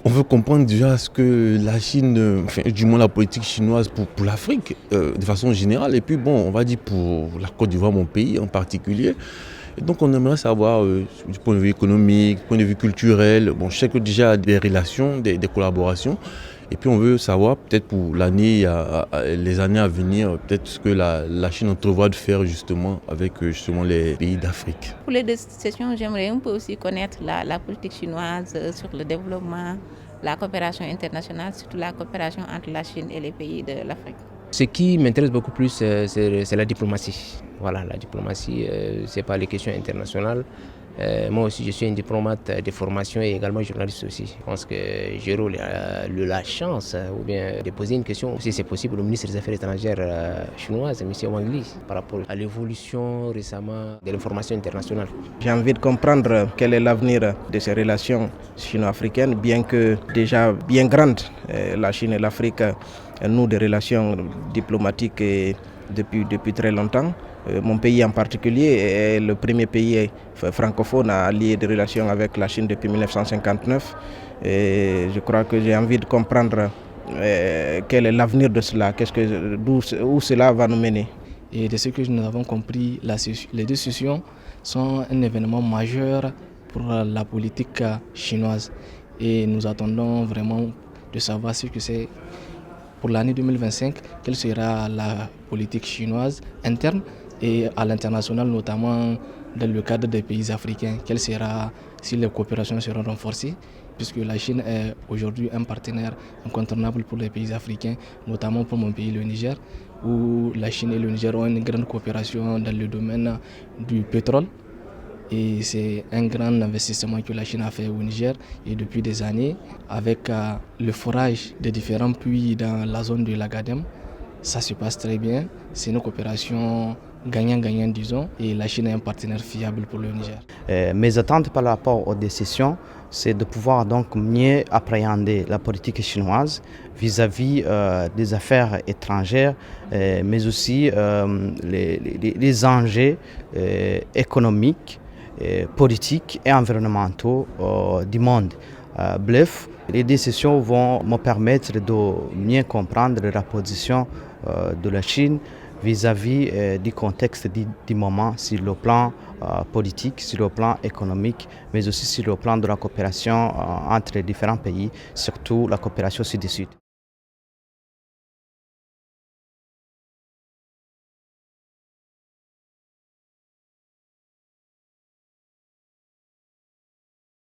On veut comprendre déjà ce que la Chine, enfin, du moins la politique chinoise pour l'Afrique de façon générale. Et puis bon, on va dire pour la Côte d'Ivoire, mon pays en particulier. Et donc on aimerait savoir du point de vue économique, du point de vue culturel. Bon, je sais que déjà il y a des relations, des collaborations. Et puis on veut savoir peut-être pour les années à venir, peut-être ce que la Chine entrevoit de faire justement avec justement les pays d'Afrique. Pour les deux sessions, j'aimerais un peu aussi connaître la politique chinoise sur le développement, la coopération internationale, surtout la coopération entre la Chine et les pays de l'Afrique. Ce qui m'intéresse beaucoup plus, c'est la diplomatie. Voilà, la diplomatie, c'est pas les questions internationales. Moi aussi, je suis un diplomate de formation et également journaliste aussi. Je pense que j'aurai la chance ou bien de poser une question, si c'est possible, au ministre des Affaires étrangères chinoise, M. Wang Li, par rapport à l'évolution récemment de l'information internationale. J'ai envie de comprendre quel est l'avenir de ces relations sino-africaines, bien que déjà bien grandes, la Chine et l'Afrique nouent des relations diplomatiques depuis très longtemps. Mon pays en particulier est le premier pays francophone à lier des relations avec la Chine depuis 1959. Et je crois que j'ai envie de comprendre quel est l'avenir de cela, où cela va nous mener. Et de ce que nous avons compris, les deux sessions sont un événement majeur pour la politique chinoise. Et nous attendons vraiment de savoir ce que c'est pour l'année 2025, quelle sera la politique chinoise interne et à l'international, notamment dans le cadre des pays africains, quelle sera, si les coopérations seront renforcées, puisque la Chine est aujourd'hui un partenaire incontournable pour les pays africains, notamment pour mon pays, le Niger, où la Chine et le Niger ont une grande coopération dans le domaine du pétrole. Et c'est un grand investissement que la Chine a fait au Niger et depuis des années, avec le forage des différents puits dans la zone de l'Agadem, ça se passe très bien. C'est une coopération gagnant-gagnant, disons, et la Chine est un partenaire fiable pour le Niger. Mes attentes par rapport aux décisions, c'est de pouvoir donc mieux appréhender la politique chinoise vis-à-vis des affaires étrangères, mais aussi les enjeux économiques, politiques et environnementaux du monde. Bref, les décisions vont me permettre de mieux comprendre la position de la Chine vis-à-vis du contexte du moment sur le plan politique, sur le plan économique, mais aussi sur le plan de la coopération entre les différents pays, surtout la coopération sud-sud.